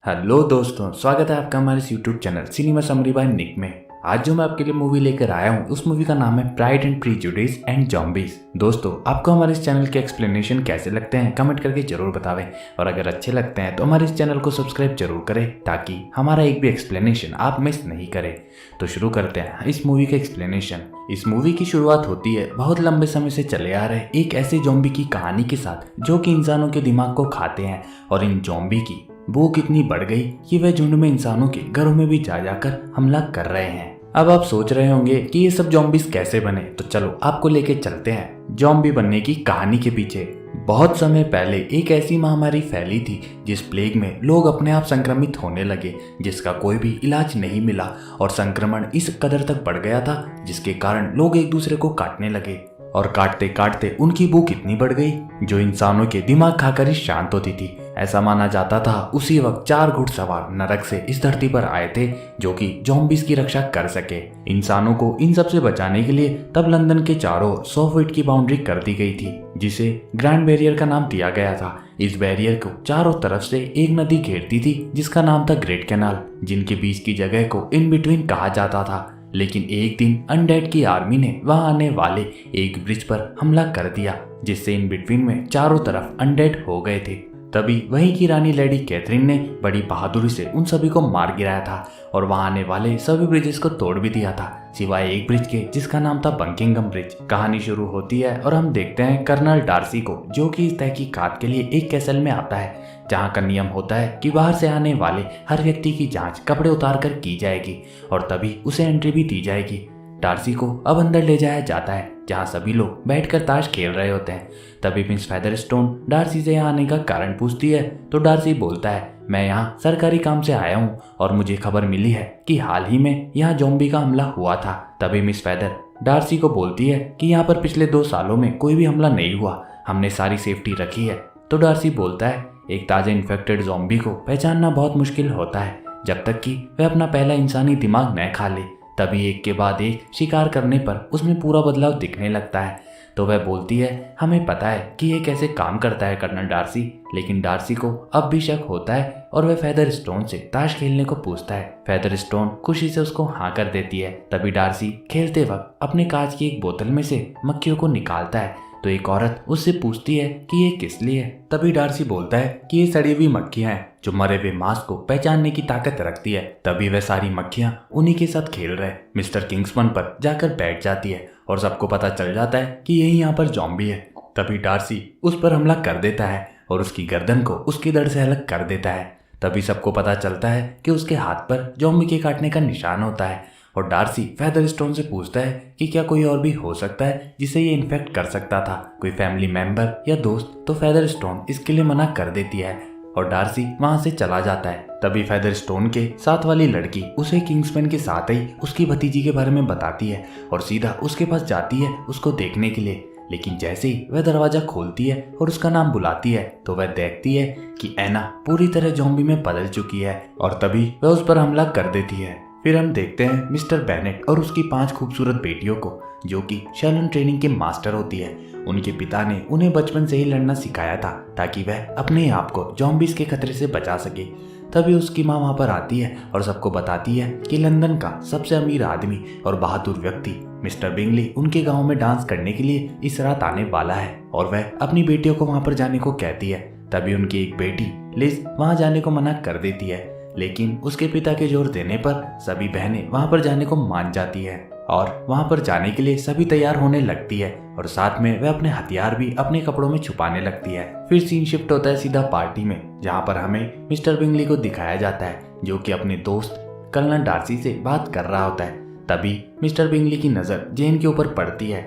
Hello दोस्तों, स्वागत है आपका हमारे इस YouTube channel cinema summary by Nick में। आज जो मैं आपके लिए मूवी लेकर आया हूँ उस मूवी का नाम है pride and prejudice and zombies. दोस्तों, आपको हमारे इस चैनल के एक्सप्लेनेशन कैसे लगते हैं कमेंट करके जरूर बतावें, और अगर अच्छे लगते हैं तो हमारे इस चैनल को सब्सक्राइब जरूर करें ताकि हमारा एक भी एक्सप्लेनेशन आप मिस नहीं करें। तो शुरू करते हैं इस मूवी का एक्सप्लेनेशन। इस मूवी की शुरुआत होती है बहुत लंबे समय से चले आ रहे एक ऐसे ज़ॉम्बी की कहानी के साथ जो कि इंसानों के दिमाग को खाते हैं, और इन ज़ॉम्बी की भूख इतनी बढ़ गई कि वह झुंड में इंसानों के घरों में भी जा जाकर हमला कर रहे हैं। अब आप सोच रहे होंगे कि ये सब ज़ॉम्बीज़ कैसे बने, तो चलो आपको लेके चलते हैं ज़ॉम्बी बनने की कहानी के पीछे। बहुत समय पहले एक ऐसी महामारी फैली थी जिस प्लेग में लोग अपने आप संक्रमित होने लगे, जिसका कोई भी इलाज नहीं मिला, और संक्रमण इस कदर तक बढ़ गया था जिसके कारण लोग एक दूसरे को काटने लगे, और काटते काटते उनकी भूख इतनी बढ़ गई जो इंसानों के दिमाग खाकर ही शांत होती थी। ऐसा माना जाता था उसी वक्त 4 घुड़सवार नरक से इस धरती पर आए थे जो कि ज़ॉम्बीज की रक्षा कर सके। इंसानों को इन सब से बचाने के लिए तब लंदन के चारों 100 फीट की बाउंड्री कर दी गई थी जिसे ग्रैंड बैरियर का नाम दिया गया था। इस बैरियर को चारों तरफ से एक नदी घेरती थी जिसका नाम था ग्रेट कैनाल, जिनके बीच की जगह को इन बिटवीन कहा जाता था। लेकिन एक दिन अनडेड की आर्मी ने वहां आने वाले एक ब्रिज पर हमला कर दिया जिससे इन बिटवीन में चारों तरफ अनडेड हो गए थे। तभी वहीं की रानी लेडी कैथरीन ने बड़ी बहादुरी से उन सभी को मार गिराया था और वहां आने वाले सभी ब्रिजेस को तोड़ भी दिया था सिवाय एक ब्रिज के जिसका नाम था बकिंघम ब्रिज। कहानी शुरू होती है और हम देखते हैं कर्नल डार्सी को, जो कि इस तहकीकात के लिए एक कैसल में आता है जहां का नियम होता है कि बाहर से आने वाले हर व्यक्ति की जांच कपड़े उतार कर की जाएगी और तभी उसे एंट्री भी दी जाएगी। डार्सी को अब अंदर ले जाया जाता है जहां सभी लोग बैठकर ताश खेल रहे होते हैं। तभी मिस फेदरस्टोन डार्सी से यहाँ आने का कारण पूछती है तो डार्सी बोलता है, मैं यहाँ सरकारी काम से आया हूँ और मुझे खबर मिली है कि हाल ही में यहाँ ज़ॉम्बी का हमला हुआ था। तभी मिस फेदर डार्सी को बोलती है कि यहाँ पर पिछले 2 सालों में कोई भी हमला नहीं हुआ, हमने सारी सेफ्टी रखी है। तो डार्सी बोलता है, एक ताज़ा इन्फेक्टेड ज़ॉम्बी को पहचानना बहुत मुश्किल होता है जब तक कि वह अपना पहला इंसानी दिमाग न खा ले। तभी एक के बाद एक शिकार करने पर उसमें पूरा बदलाव दिखने लगता है। तो वह बोलती है, हमें पता है कि ये कैसे काम करता है कर्नल डार्सी। लेकिन डार्सी को अब भी शक होता है और वह फेदरस्टोन से ताश खेलने को पूछता है। फेदरस्टोन खुशी से उसको हाँ कर देती है। तभी डार्सी खेलते वक्त अपने कांच की एक बोतल में से मक्खियों को निकालता है तो एक औरत उससे पूछती है कि ये किस लिए है। तभी डार्सी बोलता है कि ये सड़ी हुई मक्खियां हैं जो मरे हुए मांस को पहचानने की ताकत रखती है। तभी वह सारी मक्खियां उन्हीं के साथ खेल रहे मिस्टर किंग्समैन पर जाकर बैठ जाती है और सबको पता चल जाता है कि यही यहाँ पर ज़ॉम्बी है। तभी डार्सी उस पर हमला कर देता है और उसकी गर्दन को उसकी धड़ से अलग कर देता है। तभी सबको पता चलता है कि उसके हाथ पर ज़ॉम्बी के काटने का निशान होता है और डार्सी फेदरस्टोन से पूछता है कि क्या कोई और भी हो सकता है जिसे ये इन्फेक्ट कर सकता था, कोई फैमिली मेंबर या दोस्त। तो फेदरस्टोन इसके लिए मना कर देती है और डार्सी वहां से चला जाता है। तभी फेदरस्टोन के साथ वाली लड़की उसे किंग्समैन के साथ ही उसकी भतीजी के बारे में बताती है और सीधा उसके पास जाती है उसको देखने के लिए। लेकिन जैसे ही वह दरवाजा खोलती है और उसका नाम बुलाती है तो वह देखती है कि एना पूरी तरह ज़ॉम्बी में बदल चुकी है और तभी वह उस पर हमला कर देती है। फिर हम देखते हैं मिस्टर बेनेट और उसकी 5 खूबसूरत बेटियों को जो कि शैलन ट्रेनिंग के मास्टर होती है। उनके पिता ने उन्हें बचपन से ही लड़ना सिखाया था ताकि वह अपने आप को ज़ॉम्बीज के खतरे से बचा सके। तभी उसकी माँ वहाँ पर आती है और सबको बताती है कि लंदन का सबसे अमीर आदमी और बहादुर व्यक्ति मिस्टर बिंगली उनके गांव में डांस करने के लिए इस रात आने वाला है और वह अपनी बेटियों को वहाँ पर जाने को कहती है। तभी उनकी एक बेटी लिज वहाँ जाने को मना कर देती है, लेकिन उसके पिता के जोर देने पर सभी बहनें वहां पर जाने को मान जाती है और वहां पर जाने के लिए सभी तैयार होने लगती है और साथ में वह अपने हथियार भी अपने कपड़ों में छुपाने लगती है। फिर सीन शिफ्ट होता है सीधा पार्टी में जहां पर हमें मिस्टर बिंगली को दिखाया जाता है जो कि अपने दोस्त कर्नल डार्सी से बात कर रहा होता है। तभी मिस्टर बिंगली की नजर जेन के ऊपर पड़ती है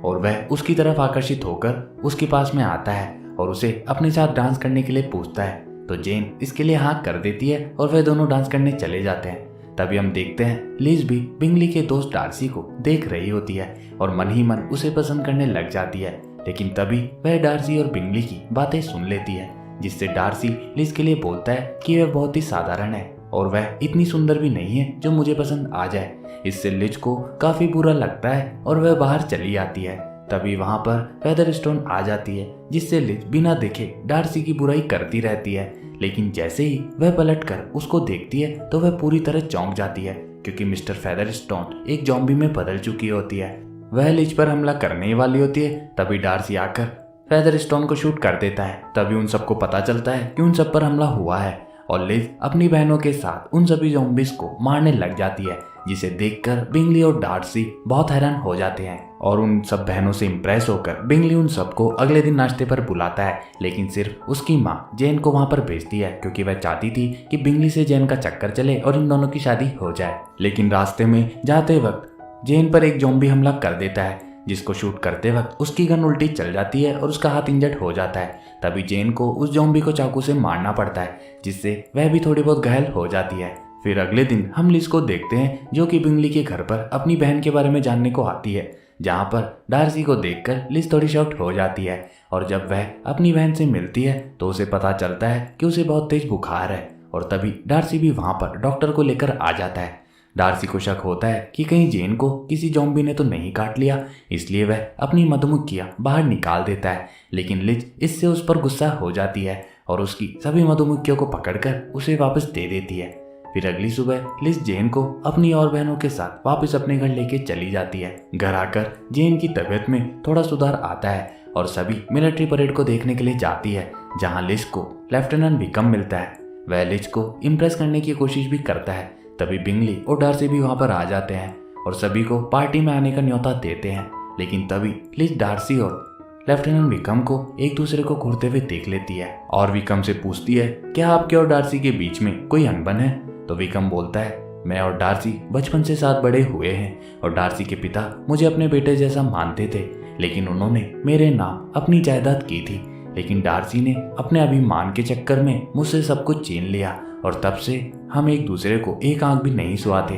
और वह उसकी तरफ आकर्षित होकर उसके पास में आता है और उसे अपने साथ डांस करने के लिए पूछता है। तो जेन इसके लिए हाँ कर देती है और वे दोनों डांस करने चले जाते हैं। तभी हम देखते हैं लिज भी बिंगली के दोस्त डार्सी को देख रही होती है और मन ही मन उसे पसंद करने लग जाती है। लेकिन तभी वह डार्सी और बिंगली की बातें सुन लेती है जिससे डार्सी लिज के लिए बोलता है कि वह बहुत ही साधारण है और वह इतनी सुंदर भी नहीं है जो मुझे पसंद आ जाए। इससे लिज को काफी बुरा लगता है और वह बाहर चली आती है। तभी वहां पर फेदरस्टोन आ जाती है, जिससे लिज बिना देखे डार्सी की बुराई करती रहती है। लेकिन जैसे ही वह पलटकर उसको देखती है तो वह पूरी तरह चौंक जाती है, क्योंकि मिस्टर फेदरस्टोन एक ज़ॉम्बी में बदल चुकी होती है। वह लिज पर हमला करने ही वाली होती है, तभी डार्सी आकर फेदरस्टोन को शूट कर देता है। तभी उन सबको पता चलता है कि उन सब पर हमला हुआ है और लिज अपनी बहनों के साथ उन सभी ज़ॉम्बीज को मारने लग जाती है, जिसे देखकर बिंगली और डार्सी बहुत हैरान हो जाते हैं। और उन सब बहनों से इम्प्रेस होकर बिंगली उन सबको अगले दिन नाश्ते पर बुलाता है, लेकिन सिर्फ उसकी माँ जेन को वहां पर भेजती है, क्योंकि वह चाहती थी कि बिंगली से जेन का चक्कर चले और इन दोनों की शादी हो जाए। लेकिन रास्ते में जाते वक्त जेन पर एक ज़ॉम्बी हमला कर देता है, जिसको शूट करते वक्त उसकी गन उल्टी चल जाती है और उसका हाथ इंजर्ड हो जाता है। तभी जेन को उस ज़ॉम्बी को चाकू से मारना पड़ता है, जिससे वह भी थोड़ी बहुत घायल हो जाती है। फिर अगले दिन हम लिज को देखते हैं, जो कि बिंगली के घर पर अपनी बहन के बारे में जानने को आती है, जहाँ पर डार्सी को देखकर लिज थोड़ी शॉक्ड हो जाती है। और जब वह अपनी बहन से मिलती है तो उसे पता चलता है कि उसे बहुत तेज बुखार है। और तभी डार्सी भी वहाँ पर डॉक्टर को लेकर आ जाता है। डार्सी को शक होता है कि कहीं जेन को किसी ज़ॉम्बी ने तो नहीं काट लिया, इसलिए वह अपनी मधुमक्खियां बाहर निकाल देता है। लेकिन लिज इससे उस पर गुस्सा हो जाती है और उसकी सभी मधुमक्खियों को पकड़कर उसे वापस दे देती है। फिर अगली सुबह लिज जेन को अपनी और बहनों के साथ वापस अपने घर लेके चली जाती है। घर आकर जेन की तबीयत में थोड़ा सुधार आता है और सभी मिलिट्री परेड को देखने के लिए जाती है, जहाँ लिज को लेफ्टिनेंट विकम मिलता है। वह लिज को इम्प्रेस करने की कोशिश भी करता है। तभी बिंगली और डार्सी भी वहां पर आ जाते हैं और सभी को पार्टी में आने का न्योता देते हैं। लेकिन तभी लिज डार्सी और लेफ्टिनेंट विकम को एक दूसरे को घूरते हुए देख लेती है और विकम से पूछती है, क्या आपके और डार्सी के बीच में कोई अनबन है? तो विकम बोलता है, मैं और डार्सी बचपन से साथ बड़े हुए हैं और डार्सी के पिता मुझे अपने बेटे जैसा मानते थे, लेकिन उन्होंने मेरे नाम अपनी जायदाद की थी। लेकिन डार्सी ने अपने अभिमान के चक्कर में मुझसे सब कुछ छीन लिया और तब से हम एक दूसरे को एक आंख भी नहीं सुहाते।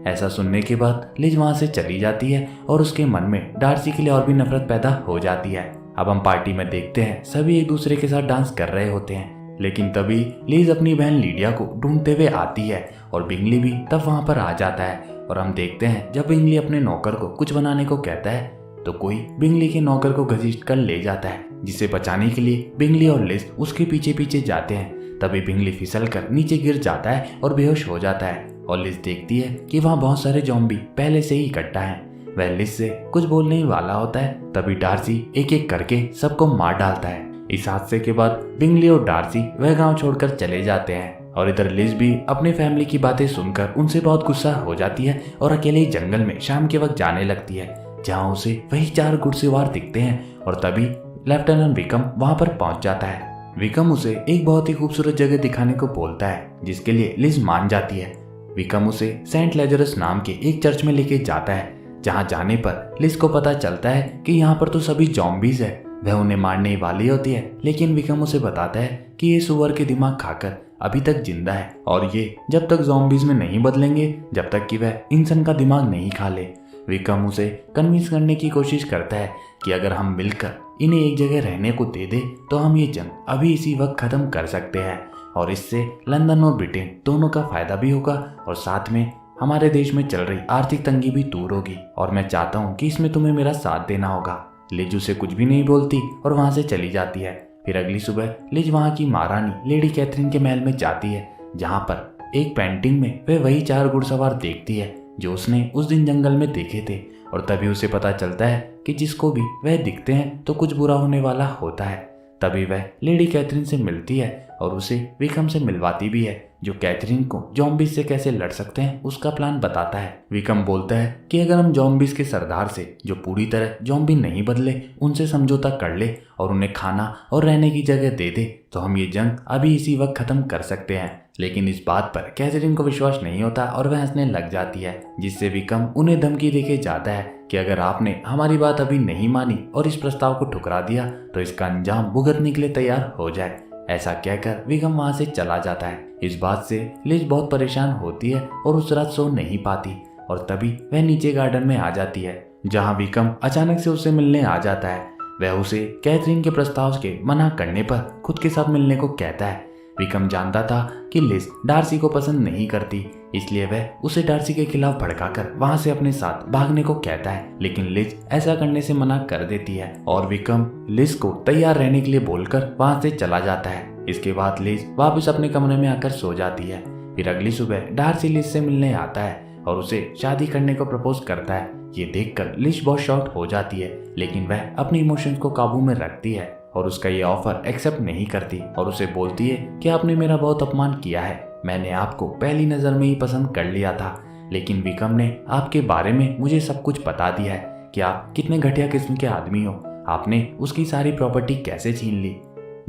ऐसा सुनने के बाद लिज वहां से चली जाती है और उसके मन में डार्सी के लिए और भी नफरत पैदा हो जाती है। अब हम पार्टी में देखते हैं सभी एक दूसरे के साथ डांस कर रहे होते हैं, लेकिन तभी लिज अपनी बहन लीडिया को ढूंढते हुए आती है और बिंगली भी तब वहां पर आ जाता है। और हम देखते हैं जब बिंगली अपने नौकर को कुछ बनाने को कहता है तो कोई बिंगली के नौकर को घसीट कर ले जाता है, जिसे बचाने के लिए बिंगली और लिज उसके पीछे पीछे जाते हैं। तभी बिंगली फिसल कर नीचे गिर जाता है और बेहोश हो जाता है और लिज देखती है कि वहाँ बहुत सारे ज़ॉम्बी पहले से ही इकट्ठा हैं। वह लिज से कुछ बोलने ही वाला होता है, तभी डार्सी एक एक करके सबको मार डालता है। इस हादसे के बाद बिंगली और डार्सी वह गांव छोड़कर चले जाते हैं और इधर लिज भी अपनी फैमिली की बातें सुनकर उनसे बहुत गुस्सा हो जाती है और अकेले ही जंगल में शाम के वक्त जाने लगती है, जहाँ उसे वही 4 घुड़सवार दिखते हैं। और तभी लेफ्टिनेंट विकम वहां पर पहुंच जाता है। विकम उसे एक बहुत ही खूबसूरत जगह दिखाने को बोलता है, जिसके लिए लिज मान जाती है। विकम उसे सेंट लेजरस नाम के एक चर्च में लेके जाता है, जहां जाने पर लिज को पता चलता है कि यहाँ पर तो सभी ज़ॉम्बीज है। वह उन्हें मारने वाली होती है, लेकिन विकम उसे बताता है कि ये सुअर के दिमाग खाकर अभी तक जिंदा है और ये जब तक ज़ॉम्बीज में नहीं बदलेंगे जब तक कि वह इंसान का दिमाग नहीं खा ले। विकम उसे कन्विंस करने की कोशिश करता है कि अगर हम मिलकर इन्हें एक जगह रहने को दे दे तो हम ये जंग अभी इसी वक्त खत्म कर सकते हैं और इससे लंदन और ब्रिटेन दोनों का फायदा भी होगा और साथ में हमारे देश में चल रही आर्थिक तंगी भी दूर होगी और मैं चाहता हूँ कि इसमें तुम्हें मेरा साथ देना होगा। लिज उसे कुछ भी नहीं बोलती और वहां से चली जाती है। फिर अगली सुबह लिज वहां की महारानी लेडी कैथरीन के महल में जाती है, जहाँ पर एक पेंटिंग में वह वही 4 घुड़सवार देखती है जो उसने उस दिन जंगल में देखे थे। और तभी उसे पता चलता है कि जिसको भी वह दिखते हैं तो कुछ बुरा होने वाला होता है। तभी वह लेडी कैथरीन से मिलती है और उसे विकम से मिलवाती भी है, जो कैथरीन को ज़ॉम्बीज से कैसे लड़ सकते हैं उसका प्लान बताता है। विकम बोलता है कि अगर हम ज़ॉम्बीज के सरदार से, जो पूरी तरह ज़ॉम्बी नहीं बदले, उनसे समझौता कर ले और उन्हें खाना और रहने की जगह दे दे तो हम ये जंग अभी इसी वक्त खत्म कर सकते हैं। लेकिन इस बात पर कैथरीन को विश्वास नहीं होता और वह हंसने लग जाती है, जिससे विकम उन्हें धमकी देके जाता है कि अगर आपने हमारी बात अभी नहीं मानी और इस प्रस्ताव को ठुकरा दिया तो इसका अंजाम भुगतने के लिए तैयार हो जाए। ऐसा कहकर विकम वहां से चला जाता है। इस बात से लिज बहुत परेशान होती है और उस रात सो नहीं पाती और तभी वह नीचे गार्डन में आ जाती है, जहां विकम अचानक से उससे मिलने आ जाता है। वह उसे कैथरीन के प्रस्ताव के मना करने पर खुद के साथ मिलने को कहता है, विकम जानता था कि लिज डार्सी को पसंद नहीं करती, इसलिए वह उसे डार्सी के खिलाफ भड़काकर वहां से अपने साथ भागने को कहता है, लेकिन लिज ऐसा करने से मना कर देती है और विकम लिज को तैयार रहने के लिए बोलकर वहां से चला जाता है। इसके बाद लिज वापस अपने कमरे में आकर सो जाती है। फिर अगली सुबह डार्सी लिज से मिलने आता है और उसे शादी करने को प्रपोज करता है। ये देखकर लिज बहुत शॉक हो जाती है, लेकिन वह अपनी इमोशंस को काबू में रखती है और उसका ये ऑफर एक्सेप्ट नहीं करती और उसे बोलती है कि आपने मेरा बहुत अपमान किया है, मैंने आपको पहली नजर में ही पसंद कर लिया था, लेकिन विकम ने आपके बारे में मुझे सब कुछ बता दिया है कि आप कितने घटिया किस्म के आदमी हो, आपने उसकी सारी प्रॉपर्टी कैसे छीन ली।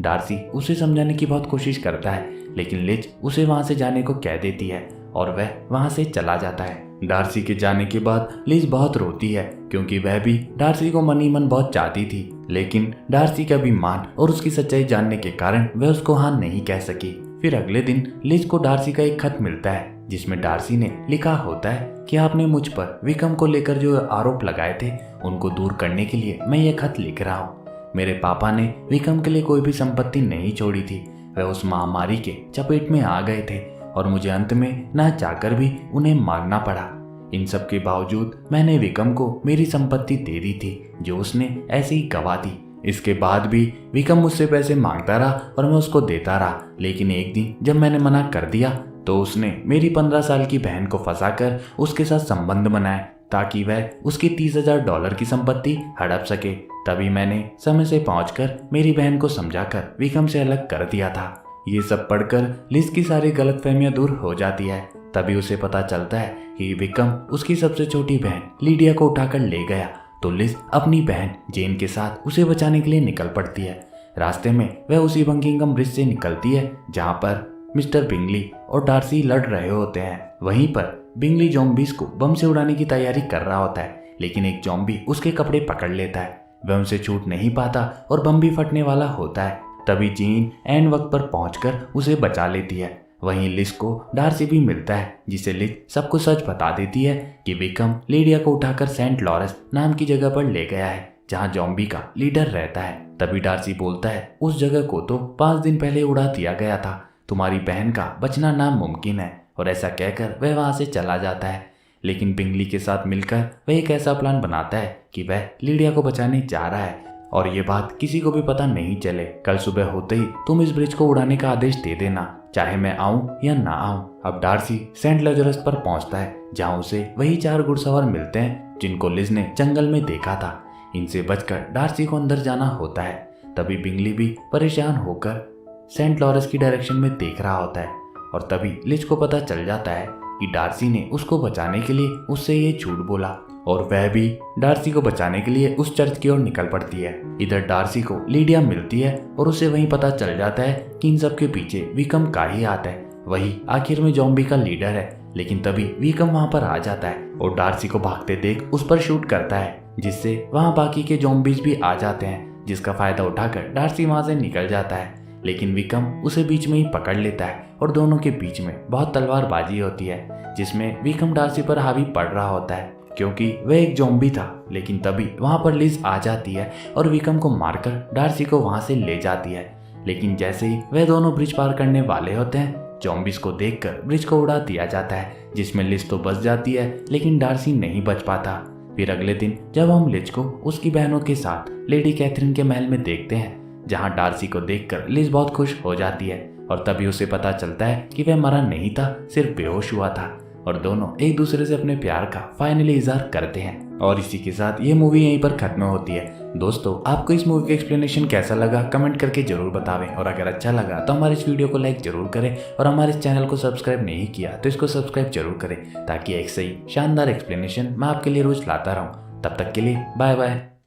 डार्सी उसे समझाने की बहुत कोशिश करता है, लेकिन लिज उसे वहां से जाने को कह देती है और वह वहां से चला जाता है। डार्सी के जाने के बाद लिज बहुत रोती है, क्योंकि वह भी डार्सी को मन ही मन बहुत चाहती थी, लेकिन डार्सी का अभिमान और उसकी सच्चाई जानने के कारण वह उसको हाँ नहीं कह सकी। फिर अगले दिन लिज को डार्सी का एक खत मिलता है, जिसमें डार्सी ने लिखा होता है कि आपने मुझ पर विकम को लेकर जो आरोप लगाए थे उनको दूर करने के लिए मैं ये खत लिख रहा हूँ। मेरे पापा ने विकम के लिए कोई भी संपत्ति नहीं छोड़ी थी, वह उस महामारी के चपेट में आ गए थे और मुझे अंत में ना चाहकर भी उन्हें मारना पड़ा। इन सब के बावजूद मैंने विकम को मेरी संपत्ति दे दी थी, जो उसने ऐसे ही गवा दी। इसके बाद भी विकम मुझसे पैसे मांगता रहा और मैं उसको देता रहा, लेकिन एक दिन जब मैंने मना कर दिया तो उसने मेरी 15 साल की बहन को फंसाकर उसके साथ संबंध बनाए ताकि वह उसकी $30,000 की संपत्ति हड़प सके। तभी मैंने समय से पहुंचकर मेरी बहन को समझाकर विकम से अलग कर दिया था। ये सब पढ़कर लिज की सारी गलतफहमियां दूर हो जाती है। तभी उसे पता चलता है कि विकम उसकी सबसे छोटी बहन लीडिया को उठाकर ले गया, तो लिज अपनी बहन जेन के साथ उसे बचाने के लिए निकल पड़ती है। रास्ते में वह उसी बकिंघम ब्रिज से निकलती है जहाँ पर मिस्टर बिंगली और डार्सी लड़ रहे होते हैं। वहीं पर बिंगली ज़ॉम्बीज़ को बम से उड़ाने की तैयारी कर रहा होता है, लेकिन एक ज़ॉम्बी उसके कपड़े पकड़ लेता है। वह उनसे छूट नहीं पाता और बम भी फटने वाला होता है। तभी जीन एन वक्त पर पहुंचकर उसे बचा लेती है। वहीं लिज को डार्सी भी मिलता है, जिसे लिज सबको सच बता देती है कि विकम लीडिया को उठाकर सेंट लॉरेंस नाम की जगह पर ले गया है, जहां ज़ॉम्बी का लीडर रहता है। तभी डार्सी बोलता है उस जगह को तो 5 दिन पहले उड़ा दिया गया था, तुम्हारी बहन का बचना नामुमकिन है, और ऐसा कहकर वह वहां से चला जाता है। लेकिन बिंगली के साथ मिलकर वह एक ऐसा प्लान बनाता है कि वह लीडिया को बचाने जा रहा है और ये बात किसी को भी पता नहीं चले। कल सुबह होते ही तुम इस ब्रिज को उड़ाने का आदेश दे देना, चाहे मैं आऊं या ना आऊं। अब डार्सी सेंट लजरस पर पहुंचता है, जहां उसे वही 4 घुड़सवार मिलते हैं जिनको लिज ने जंगल में देखा था। इनसे बचकर डार्सी को अंदर जाना होता है। तभी बिंगली भी परेशान होकर सेंट लॉरेंस की डायरेक्शन में देख रहा होता है और तभी लिज को पता चल जाता है कि डार्सी ने उसको बचाने के लिए उससे ये झूठ बोला और वह भी डार्सी को बचाने के लिए उस चर्च की ओर निकल पड़ती है। इधर डार्सी को लीडिया मिलती है और उसे वहीं पता चल जाता है कि इन सब के पीछे विकम का ही हाथ है, वही आखिर में ज़ॉम्बी का लीडर है। लेकिन तभी विकम वहां पर आ जाता है और डार्सी को भागते देख उस पर शूट करता है, जिससे वहां बाकी के ज़ॉम्बीज भी आ जाते हैं, जिसका फायदा उठाकर डार्सी वहां से निकल जाता है। लेकिन विकम उसे बीच में ही पकड़ लेता है और दोनों के बीच में बहुत तलवारबाजी होती है, जिसमें विकम डार्सी पर हावी पड़ रहा होता है क्योंकि वह एक ज़ॉम्बी था। लेकिन तभी वहां पर लिज आ जाती है और विकम को मारकर डार्सी को वहां से ले जाती है। लेकिन जैसे ही वह दोनों ब्रिज पार करने वाले होते हैं, ज़ॉम्बीज़ को देखकर ब्रिज को उड़ा दिया जाता है, जिसमें लिज तो बच जाती है लेकिन डार्सी नहीं बच पाता। फिर अगले दिन जब हम लिज को उसकी बहनों के साथ लेडी कैथरीन के महल में देखते हैं, जहां डार्सी को देखकर लिज बहुत खुश हो जाती है और तभी उसे पता चलता है कि वह मरा नहीं था, सिर्फ बेहोश हुआ था, और दोनों एक दूसरे से अपने प्यार का फाइनली इजहार करते हैं। और इसी के साथ ये मूवी यहीं पर खत्म होती है। दोस्तों, आपको इस मूवी का एक्सप्लेनेशन कैसा लगा कमेंट करके जरूर बतावें, और अगर अच्छा लगा तो हमारे इस वीडियो को लाइक जरूर करें, और हमारे इस चैनल को सब्सक्राइब नहीं किया तो इसको सब्सक्राइब जरूर करें, ताकि एक सही शानदार एक्सप्लेनेशन मैं आपके लिए रोज लाता रहूं। तब तक के लिए बाय बाय।